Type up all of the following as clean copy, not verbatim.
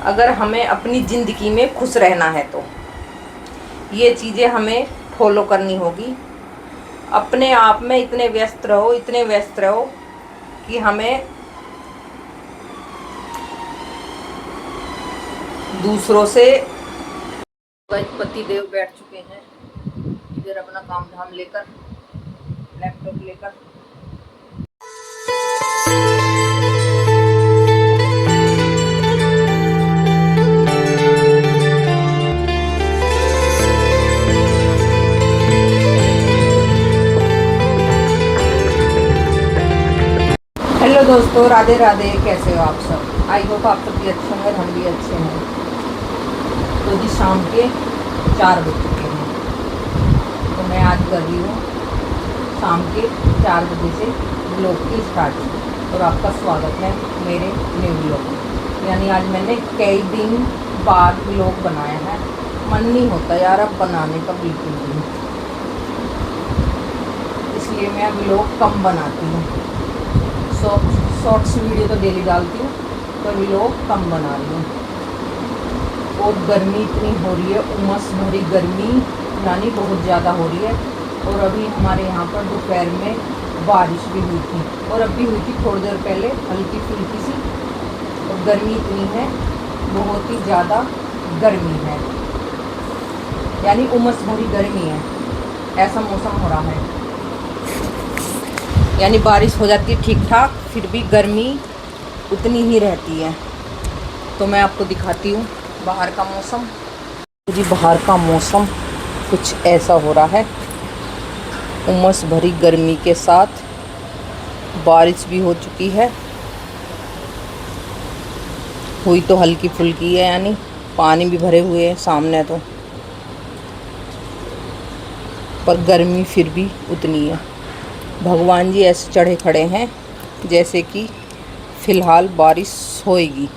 अगर हमें अपनी ज़िंदगी में खुश रहना है तो ये चीज़ें हमें फॉलो करनी होगी। अपने आप में इतने व्यस्त रहो कि हमें दूसरों से। पति देव बैठ चुके हैं इधर अपना काम धाम लेकर, लैपटॉप लेकर। हेलो दोस्तों, राधे राधे। कैसे हो आप सब? आई होप आप सब भी अच्छे होंगे, हम भी अच्छे हैं। तो जी शाम के 4 बज चुके हैं। तो मैं आज कर रही हूँ शाम के 4 बजे से व्लॉग की स्टार्टिंग, और आपका स्वागत है मेरे न्यू व्लॉग में। यानी आज मैंने कई दिन बाद व्लॉग बनाया है। मन नहीं होता यार अब बनाने का बिल्कुल भी, इसलिए मैं व्लॉग कम बनाती हूँ। शॉर्ट्स वीडियो तो डेली डालती हूँ, पर व्लॉग कम बना रही हूँ। और गर्मी इतनी हो रही है, उमस भरी गर्मी, यानी बहुत ज़्यादा हो रही है। और अभी हमारे यहाँ पर दोपहर में बारिश भी हुई थी, और अब भी हुई थी थोड़ी देर पहले, हल्की फुल्की सी। और गर्मी इतनी है, बहुत ही ज़्यादा गर्मी है, यानी उमस भरी गर्मी है। ऐसा मौसम हो रहा है, यानी बारिश हो जाती है ठीक ठाक, फिर भी गर्मी उतनी ही रहती है। तो मैं आपको दिखाती हूँ बाहर का मौसम। जी बाहर का मौसम कुछ ऐसा हो रहा है, उमस भरी गर्मी के साथ बारिश भी हो चुकी है। हुई तो हल्की फुल्की है, यानी पानी भी भरे हुए हैं सामने तो, पर गर्मी फिर भी उतनी है। भगवान जी ऐसे चढ़े खड़े हैं जैसे कि फ़िलहाल बारिश होएगी,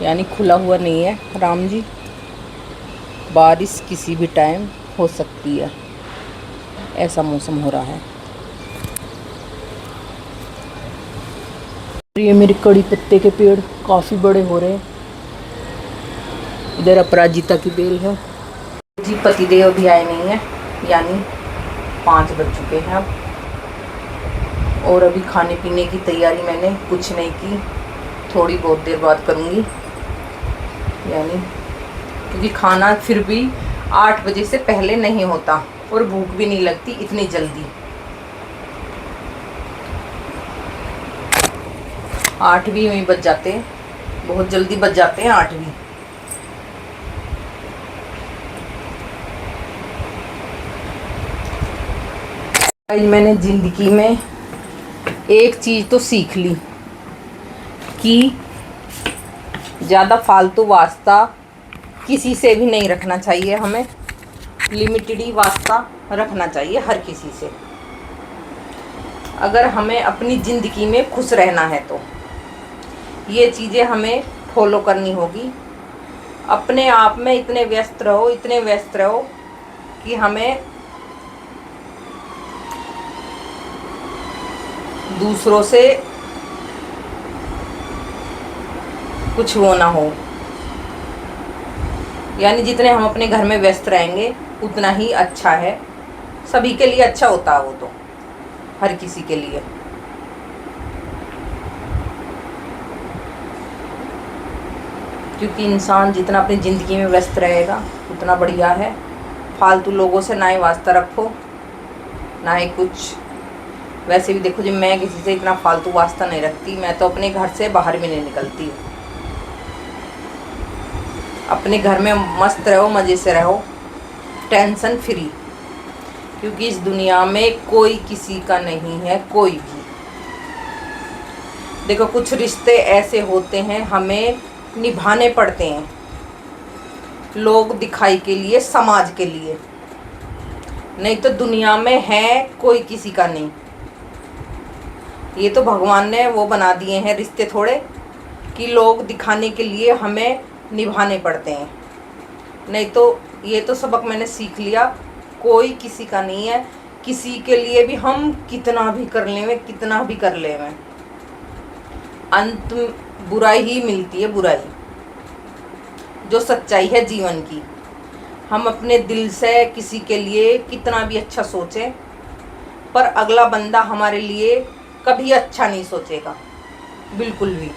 यानी खुला हुआ नहीं है राम जी, बारिश किसी भी टाइम हो सकती है, ऐसा मौसम हो रहा है। ये मेरे कड़ी पत्ते के पेड़ काफ़ी बड़े हो रहे हैं। इधर अपराजिता की बेल है जी। पतिदेव भी आए नहीं है, यानी 5 बज चुके हैं अब। और अभी खाने पीने की तैयारी मैंने कुछ नहीं की, थोड़ी बहुत देर बाद करूँगी, यानी क्योंकि खाना फिर भी 8 बजे से पहले नहीं होता, और भूख भी नहीं लगती इतनी जल्दी। 8 भी वहीं बज जाते हैं, बहुत जल्दी बज जाते हैं 8 भी। आज मैंने ज़िंदगी में एक चीज़ तो सीख ली कि ज़्यादा फालतू वास्ता किसी से भी नहीं रखना चाहिए। हमें लिमिटेड ही वास्ता रखना चाहिए हर किसी से। अगर हमें अपनी ज़िंदगी में खुश रहना है तो ये चीज़ें हमें फॉलो करनी होगी। अपने आप में इतने व्यस्त रहो कि हमें दूसरों से कुछ वो ना हो, यानी जितने हम अपने घर में व्यस्त रहेंगे उतना ही अच्छा है। सभी के लिए अच्छा होता है वो तो, हर किसी के लिए। क्योंकि इंसान जितना अपनी ज़िंदगी में व्यस्त रहेगा उतना बढ़िया है। फालतू लोगों से ना ही वास्ता रखो, ना ही कुछ। वैसे भी देखो जी, मैं किसी से इतना फालतू वास्ता नहीं रखती। मैं तो अपने घर से बाहर भी नहीं निकलती हूँ। अपने घर में मस्त रहो, मज़े से रहो, टेंशन फ्री। क्योंकि इस दुनिया में कोई किसी का नहीं है, कोई भी। देखो कुछ रिश्ते ऐसे होते हैं हमें निभाने पड़ते हैं, लोग दिखाई के लिए, समाज के लिए, नहीं तो दुनिया में है कोई किसी का नहीं। ये तो भगवान ने वो बना दिए हैं रिश्ते थोड़े, कि लोग दिखाने के लिए हमें निभाने पड़ते हैं। नहीं तो ये तो सबक मैंने सीख लिया, कोई किसी का नहीं है। किसी के लिए भी हम कितना भी कर लें, अंत बुराई ही मिलती है, बुराई। जो सच्चाई है जीवन की, हम अपने दिल से किसी के लिए कितना भी अच्छा सोचें, पर अगला बंदा हमारे लिए कभी अच्छा नहीं सोचेगा, बिल्कुल भी।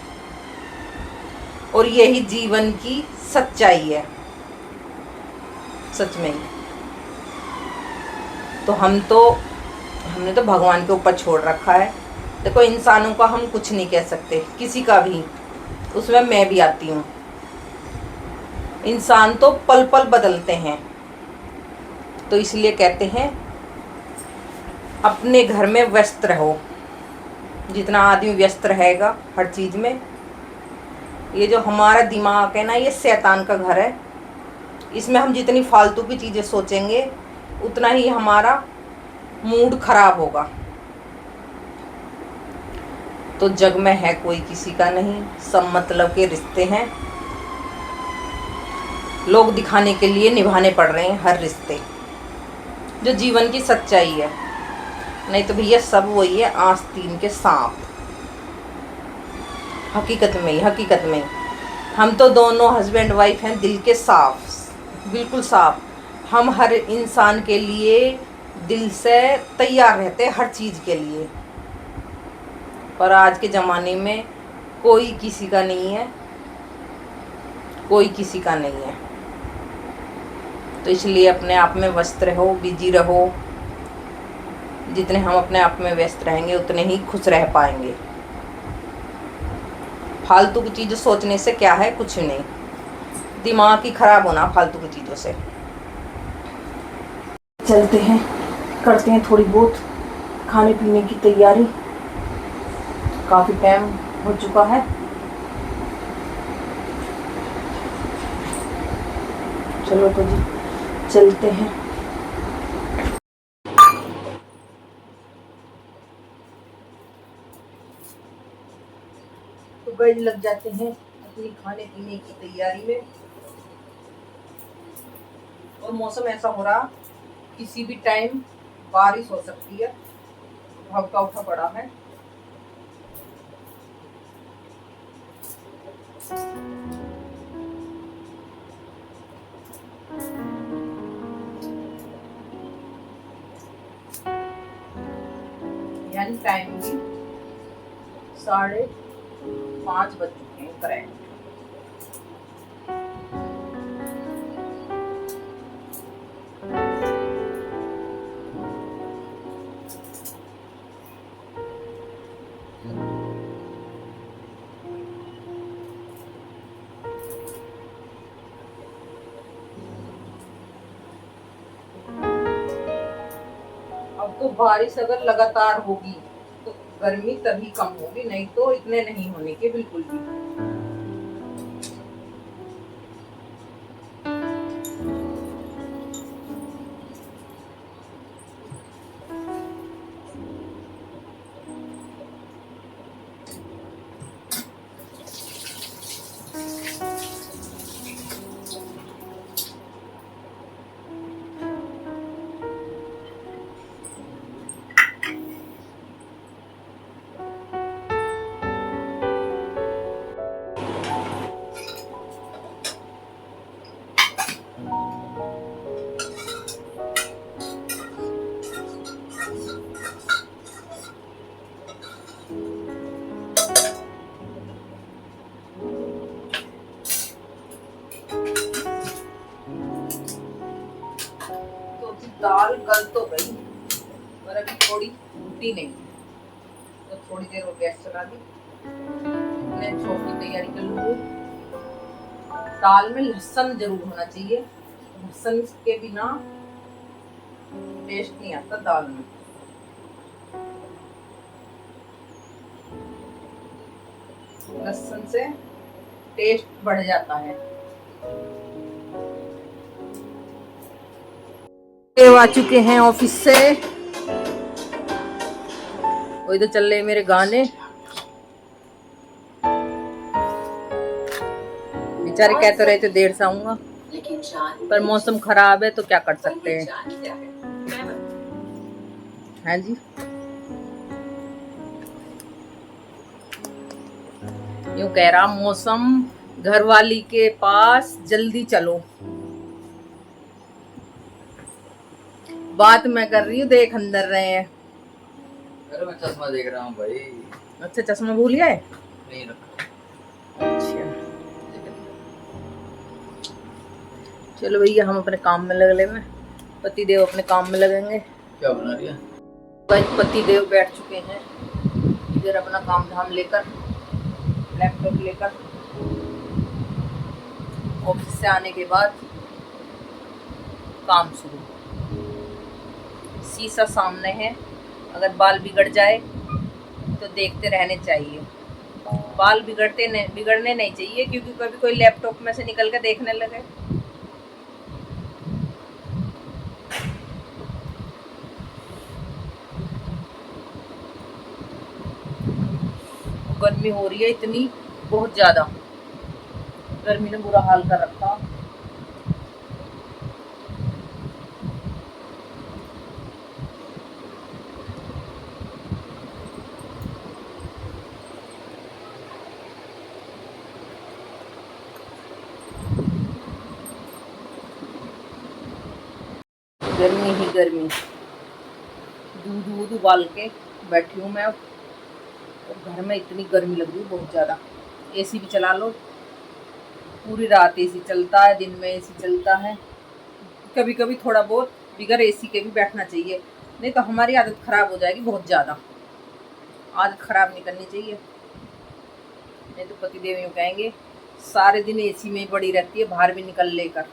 और यही जीवन की सच्चाई है, सच में ही। तो हमने तो भगवान के ऊपर छोड़ रखा है। देखो, इंसानों का हम कुछ नहीं कह सकते, किसी का भी, उसमें मैं भी आती हूँ। इंसान तो पल पल बदलते हैं, तो इसलिए कहते हैं अपने घर में व्यस्त रहो। जितना आदमी व्यस्त रहेगा हर चीज़ में, ये जो हमारा दिमाग है ना, ये शैतान का घर है। इसमें हम जितनी फालतू की चीज़ें सोचेंगे, उतना ही हमारा मूड खराब होगा। तो जग में है कोई किसी का नहीं, सब मतलब के रिश्ते हैं। लोग दिखाने के लिए निभाने पड़ रहे हैं हर रिश्ते, जो जीवन की सच्चाई है। नहीं तो भैया सब वही है, आस्तीन के सांप। हकीकत में हम तो दोनों हस्बैंड वाइफ हैं, दिल के साफ, बिल्कुल साफ। हम हर इंसान के लिए दिल से तैयार रहते हैं, हर चीज़ के लिए। पर आज के ज़माने में कोई किसी का नहीं है, कोई किसी का नहीं है। तो इसलिए अपने आप में व्यस्त रहो, बिजी रहो। जितने हम अपने आप में व्यस्त रहेंगे, उतने ही खुश रह पाएंगे। फालतू की चीज़ें सोचने से क्या है, कुछ नहीं। दिमाग ही खराब होना फालतू की चीज़ों से। चलते हैं, करते हैं थोड़ी बहुत खाने पीने की तैयारी। काफ़ी टाइम हो चुका है। चलो तो जी, चलते हैं। तो गाइस लग जाते हैं अपनी खाने पीने की तैयारी में। और मौसम ऐसा हो रहा, किसी भी टाइम बारिश हो सकती है, हल्का उठा पड़ा है। यानी टाइम भी 5:30 बज चुके हैं करेक्ट। अब तो बारिश अगर लगातार होगी तो गर्मी तभी कम होगी, नहीं तो इतने नहीं होने के बिल्कुल भी। दाल गल तो गई, पर अभी थोड़ी फूटी नहीं, तो थोड़ी देर और गैस चला दी। मैं छोटी तैयारी कर लूँगी। दाल में लहसुन जरूर होना चाहिए, लहसुन के बिना टेस्ट नहीं आता दाल में। लहसुन से टेस्ट बढ़ जाता है। आ चुके हैं ऑफिस से। वही तो चल रहे मेरे गाने। बेचारे कह तो रहे थे देर से आऊंगा, पर मौसम खराब है तो क्या कर सकते हैं। हाँ जी, यूं कह रहा मौसम घरवाली के पास जल्दी चलो। बात मैं कर रही हूँ, देख अंदर रहे हैं। अरे मैं चश्मा देख रहा हूँ भाई। अच्छा चश्मा भूल गए? नहीं रखा। अच्छा चलो भैया हम अपने काम में लग ले में, पति देव अपने काम में लगेंगे। क्या बना रही है? पति देव बैठ चुके हैं इधर अपना काम धाम लेकर, लैपटॉप लेकर। ऑफिस से आने के बाद काम शुरू। शीशा सामने है, अगर बाल बिगड़ जाए तो देखते रहने चाहिए। बाल बिगड़ने नहीं चाहिए, क्योंकि कभी कोई लैपटॉप में से निकल के देखने लगे। गर्मी हो रही है इतनी, बहुत ज्यादा गर्मी ने बुरा हाल कर रखा। गर्मी ही गर्मी। दूध उबाल के बैठी हूँ मैं, और घर में इतनी गर्मी लग रही है बहुत ज़्यादा। एसी भी चला लो, पूरी रात एसी चलता है, दिन में एसी चलता है। कभी कभी थोड़ा बहुत बिगर एसी के भी बैठना चाहिए, नहीं तो हमारी आदत ख़राब हो जाएगी बहुत ज़्यादा। आदत ख़राब नहीं करनी चाहिए, नहीं तो पतिदेव यूँ कहेंगे सारे दिन एसी में ही पड़ी रहती है, बाहर भी निकल लेकर।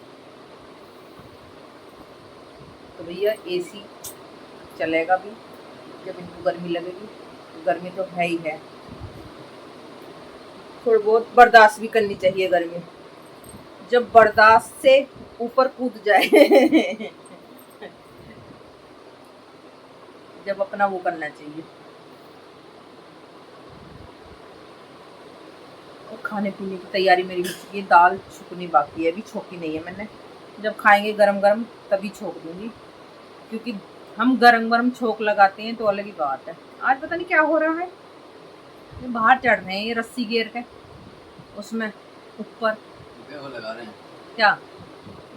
तो भैया एसी चलेगा भी जब इनको गर्मी लगेगी, तो गर्मी तो है ही है। थोड़ी बहुत बर्दाश्त भी करनी चाहिए गर्मी, जब बर्दाश्त से ऊपर कूद जाए जब अपना वो करना चाहिए। और खाने पीने की तैयारी मेरी हो चुकी है, दाल छुकनी बाकी है, अभी छोकी नहीं है मैंने। जब खाएंगे गरम गरम तभी छोक दूंगी, क्योंकि हम गरम गरम छोक लगाते हैं तो अलग ही बात है। आज पता नहीं क्या हो रहा है, ये बाहर चढ़ रहे हैं ये रस्सी घेर के उसमें ऊपर। वो लगा रहे हैं क्या?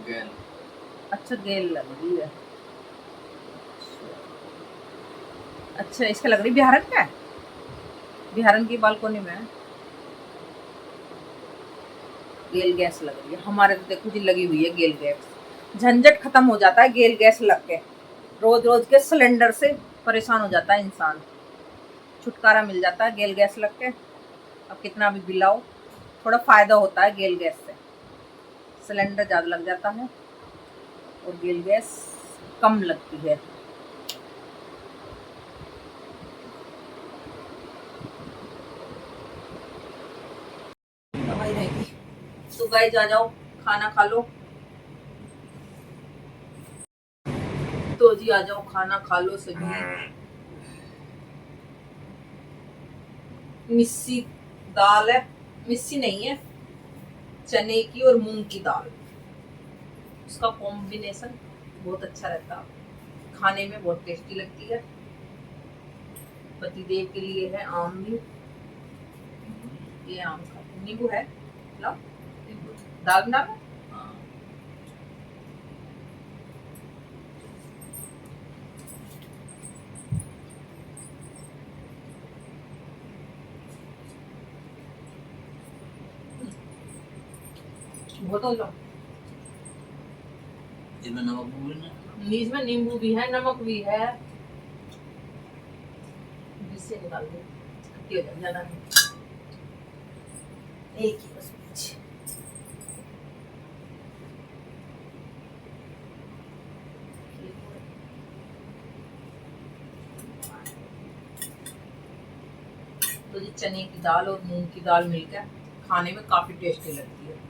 गेल। अच्छा गेल लग रही है। अच्छा इसका लग रही बिहारन का है, बिहारन की बालकोनी में गेल गैस लग रही है। हमारे तो देखो जी लगी हुई है गेल गैस। झंझट खत्म हो जाता है गेल गैस लग के, रोज रोज के सिलेंडर से परेशान हो जाता है इंसान, छुटकारा मिल जाता है गेल गैस लग के। अब कितना भी बिलाओ, थोड़ा फायदा होता है गेल गैस से। सिलेंडर ज़्यादा लग जाता है और गेल गैस कम लगती है। दवाई रहेगी तो गाइस आ जाओ खाना खा लो। तो जी आ जाओ खाना खा लो सभी। मिस्सी दाल है, मिस्सी नहीं है, चने की और मूंग की दाल, उसका कॉम्बिनेशन बहुत अच्छा रहता है, खाने में बहुत टेस्टी लगती है। पतिदेव के लिए है आम भी, ये आम का नींबू है, लाओ दाल बना लो। बहुत हो जाओ। इसमें नमक इसमें नींबू भी है, नमक भी है, जिससे निकाल दो खट्टी हो जाए ज्यादा नहीं, एक ही बस कुछ। तो ये चने की दाल और मूंग की दाल मिलकर खाने में काफी टेस्टी लगती है।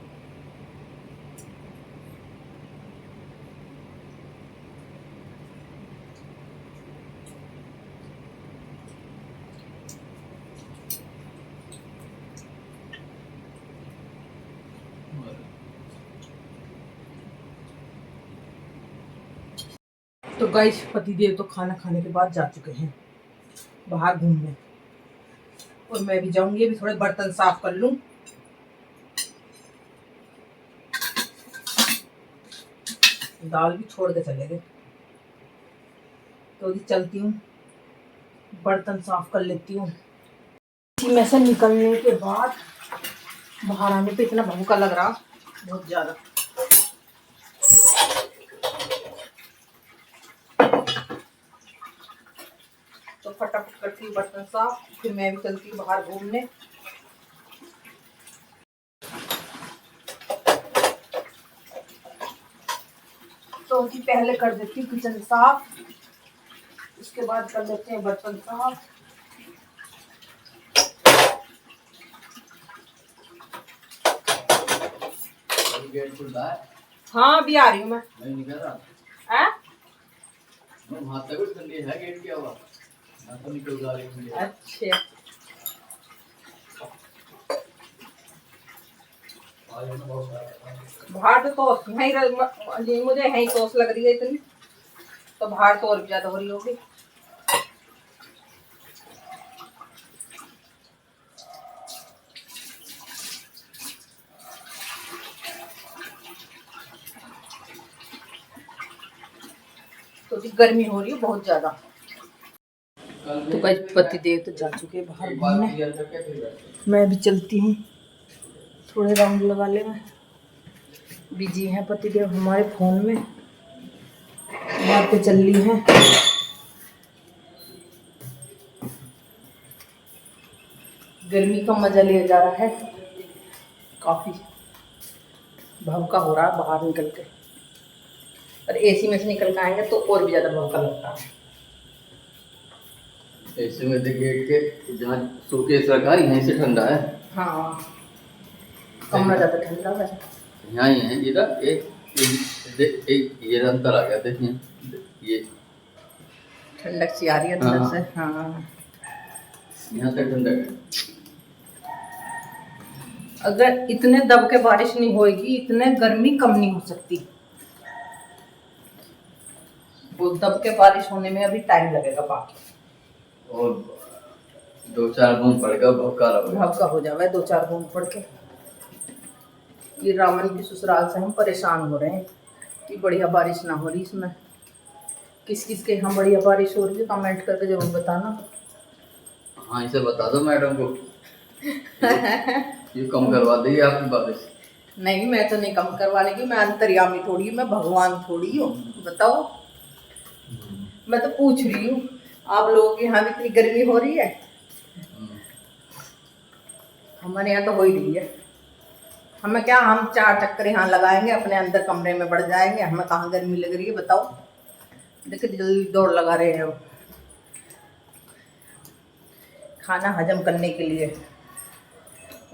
तो गाइस पतिदेव तो खाना खाने के बाद जा चुके हैं बाहर घूमने, और मैं भी जाऊंगी, अभी थोड़े बर्तन साफ कर लूं। दाल भी छोड़ के चले गए, तो अभी चलती हूँ, बर्तन साफ कर लेती हूँ। इसी में से निकलने के बाद बाहर आने पे इतना भूखा लग रहा, बहुत ज्यादा। तो फटाफट करती हूँ बर्तन साफ, फिर मैं भी चलती हूँ बाहर घूमने। तो उनकी पहले कर देती हूँ किचन साफ, उसके बाद कर लेते हैं बर्तन साफ। गेट खुला है। हाँ अभी आ रही हूँ मैं। नहीं निकल रहा है? वहाँ तक भी ठंडी है, गेट क्या हुआ मैं तो निकल जा रही हूँ। अच्छा बाहर तो मुझे यहीं टोस लग रही है इतनी, तो बाहर तो और भी ज्यादा हो रही होगी। तो गर्मी हो रही है बहुत ज्यादा। तो कई पति देव तो जा चुके हैं बाहर घूमने, मैं भी चलती हूँ, थोड़े राउंड लगा ले। मैं बिजी हैं पति देव हमारे फोन में, बात पे चल रही है। गर्मी का मजा लिया जा रहा है, काफी भवका हो रहा है बाहर निकल के, और एसी में से निकल के आएंगे तो और भी ज्यादा भवका लगता है। ऐसे में देख गेट के जहाँ शोकेस रखा है यहीं से ठंडा है। हाँ कमरा ज्यादा ठंडा है। यहाँ ही है इधर एक ये अंतर आ गया, देखिए ये ठंडक सी आ रही है अंदर से। हाँ यहाँ तक ठंडक है। अगर इतने दब के बारिश नहीं होएगी, इतने गर्मी कम नहीं हो सकती। वो दब के बारिश होने में अभी टाइम लगेगा, बाकी और 2-4 बूंद पड़ेगा भवका हो जावे 2-4 बूंद पड़ के। ये रावण की ससुराल से हम परेशान हो रहे हैं कि बढ़िया बारिश ना हो रही इसमें। किस किस के यहाँ बढ़िया बारिश हो रही है कमेंट करके जरूर बताना। हाँ इसे बता दो मैडम को ये कम करवा देगी आपकी बारिश। नहीं मैं तो नहीं कम करवाने की, मैं अंतर्यामी थोड़ी हूँ, मैं भगवान थोड़ी हूँ। बताओ, मैं तो पूछ रही हूँ आप लोगों के यहाँ भी इतनी गर्मी हो रही है? हमारे यहाँ तो हो ही रही है। हमें क्या, हम 4 चक्कर यहाँ लगाएंगे अपने अंदर कमरे में बढ़ जाएंगे, हमें कहाँ गर्मी लग रही है बताओ। देखिए जल्दी दौड़ लगा रहे हैं खाना हजम करने के लिए,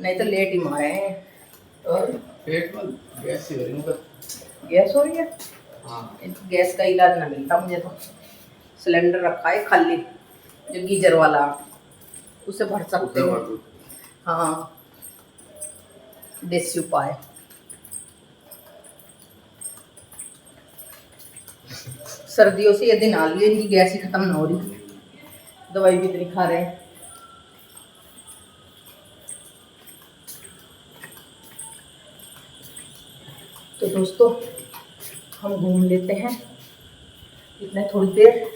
नहीं तो लेट ही मारे हैं। और पेट में गैस हो रही है। गैस हो रही है? हाँ गैस का इलाज ना मिलता मुझे तो। सिलेंडर रखा है खाली, जो गीजर वाला, उसे भर सकते हो। हाँ देसी उपाय। सर्दियों से ये दिन आ लिए, इनकी गैस ही खत्म ना हो रही, दवाई भी इतनी खा रहे हैं। तो दोस्तों हम घूम लेते हैं इतने थोड़ी देर,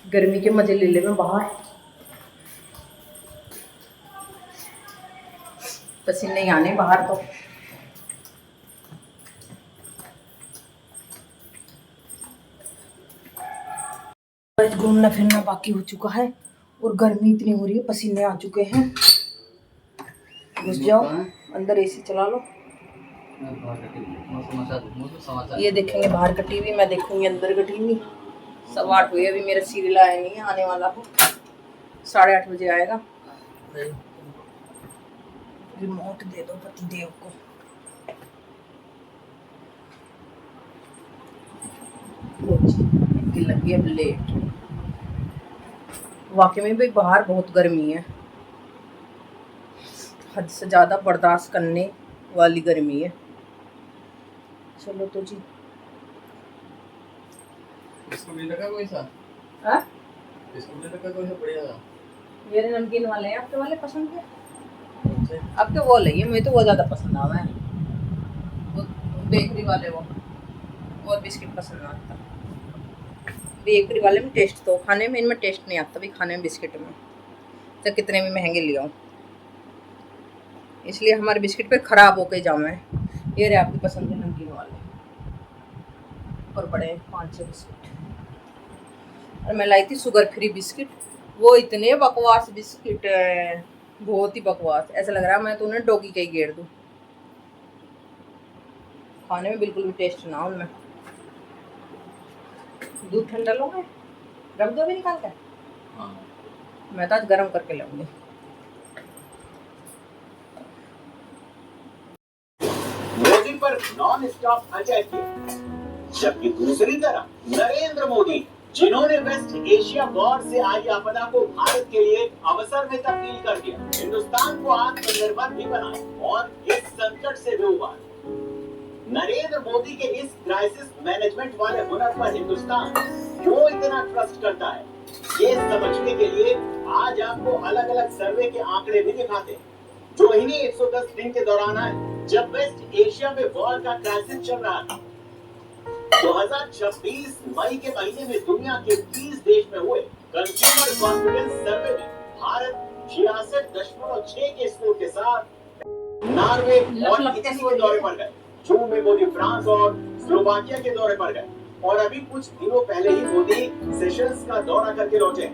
गर्मी के मजे ले ले में बाहर। पसीने ही आने बाहर तो। बस घूमना फिरना बाकी हो चुका है और गर्मी इतनी हो रही है, पसीने आ चुके हैं। घुस जाओ अंदर, एसी चला लो। ये देखेंगे बाहर का टीवी, मैं देखूंगी अंदर का टीवी। 8:15 हुए, अभी मेरा सीरियल आया नहीं है, आने वाला हो 8:30 बजे आएगा। रिमोट दे दो पति देव को। लगी है लेट। वाकई में भी बाहर बहुत गर्मी है, हद से ज़्यादा बर्दाश्त करने वाली गर्मी है। चलो तो जी, इसको भी लगा कोई सा? हाँ इसको भी लगा कोई सा बढ़िया था? मेरे नमकीन वाले हैं, आपके वाले पसंद है? आपके वो लगे, मुझे तो वो ज़्यादा पसंद आवा है, वो बेकरी वाले वो, और बिस्किट पसंद आता। बेकरी वाले में टेस्ट तो खाने में, इनमें टेस्ट नहीं आता भी खाने में बिस्किट में, तो कितने भी महंगे ले आओ, इसलिए हमारे बिस्किट पे ख़राब होके जाओ है। ये रहे आपकी पसंद के नमकीन वाले, और बड़े 5-6 बिस्किट। और मैं लाई थी शुगर फ्री बिस्किट, वो इतने बकवास बिस्किट है, बहुत ही बकवास, ऐसा लग रहा है मैं तो उन्हें डॉगी का ही घेर दूँ, खाने में बिल्कुल भी टेस्ट ना उनमें। दूध ठंडा लोगे, रख दो भी निकाल कर। हाँ मैं तो आज गर्म करके लाऊंगी। मोदी पर नॉन स्टॉप अटैक किया, जबकि दूसरी तरफ नरेंद्र मोदी, जिन्होंने वेस्ट एशिया वॉर से आई आपदा को भारत के लिए अवसर में तब्दील कर दिया, हिंदुस्तान को आत्मनिर्भर भी बनाया और इस संकट से भी उबारा। नरेंद्र मोदी के इस क्राइसिस मैनेजमेंट वाले हुनर पर हिंदुस्तान क्यों इतना ट्रस्ट करता है, ये समझने के लिए आज आपको अलग अलग सर्वे के आंकड़े भी दिखाते हैं, जो इन्हीं 110 दिन के दौरान आए जब वेस्ट एशिया में वॉर का क्राइसिस चल रहा था। 2026 मई के महीने में दुनिया के 30 देश में हुए कंज्यूमर कॉन्फिडेंस सर्वे में भारत 66.6 के स्कोर के साथ नॉर्वे और इटली के दौरे पर गए। जून में मोदी फ्रांस और स्लोवाकिया के दौरे पर गए और अभी कुछ दिनों पहले ही मोदी सेशल्स का दौरा करके लौटे।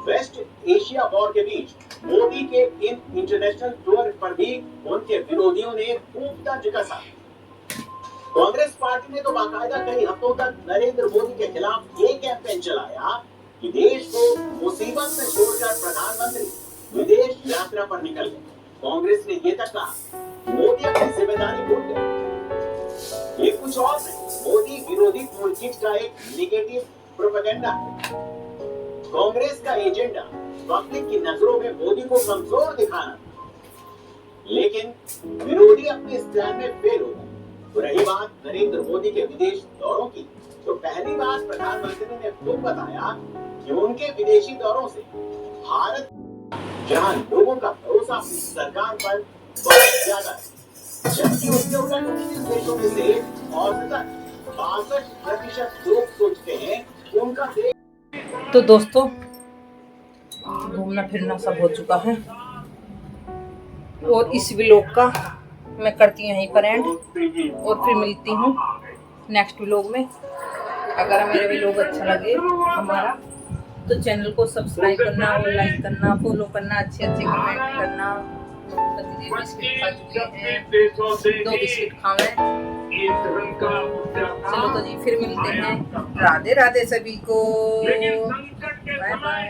वेस्ट एशिया वॉर के बीच मोदी के इन इंटरनेशनल टूर पर भी उनके विरोधियों ने खूब तंज कसा। कांग्रेस पार्टी ने तो बाकायदा कई हफ्तों तक नरेंद्र मोदी के खिलाफ ये कैंपेन चलाया कि देश को मुसीबत में छोड़कर प्रधानमंत्री विदेश यात्रा पर निकल गए। कांग्रेस ने ये तक कहा मोदी अपनी जिम्मेदारी भूल गए। ये कुछ और नहीं, मोदी विरोधी टूलकिट का एक नेगेटिव प्रोपेगेंडा है। कांग्रेस का एजेंडा पब्लिक की नजरों में मोदी को कमजोर दिखाना, लेकिन विरोधी अपने स्टैंड में फेल हो गए। तो रही बात नरेंद्र मोदी के विदेश दौरों की, तो पहली बार प्रधानमंत्री ने खुद बताया कि उनके विदेशी दौरों से भारत, जहां लोगों का भरोसा अपनी सरकार पर बहुत ज्यादा है, जबकि उसके उलट 29 देशों में से औसतन 62% लोग सोचते हैं कि उनका देश। तो दोस्तों, घूमना फिरना सब हो चुका है और इस व्लॉग का मैं करती हूँ यहीं पर एंड, और फिर मिलती हूँ नेक्स्ट व्लॉग में। अगर मेरा व्लॉग अच्छा लगे हमारा, तो चैनल को सब्सक्राइब करना और लाइक करना, फॉलो करना, अच्छे कमेंट करना। बिस्किट खा चुके हैं, 2 बिस्किट खावे। चलो तो जी, फिर मिलते हैं। राधे राधे सभी को, बाय बाय।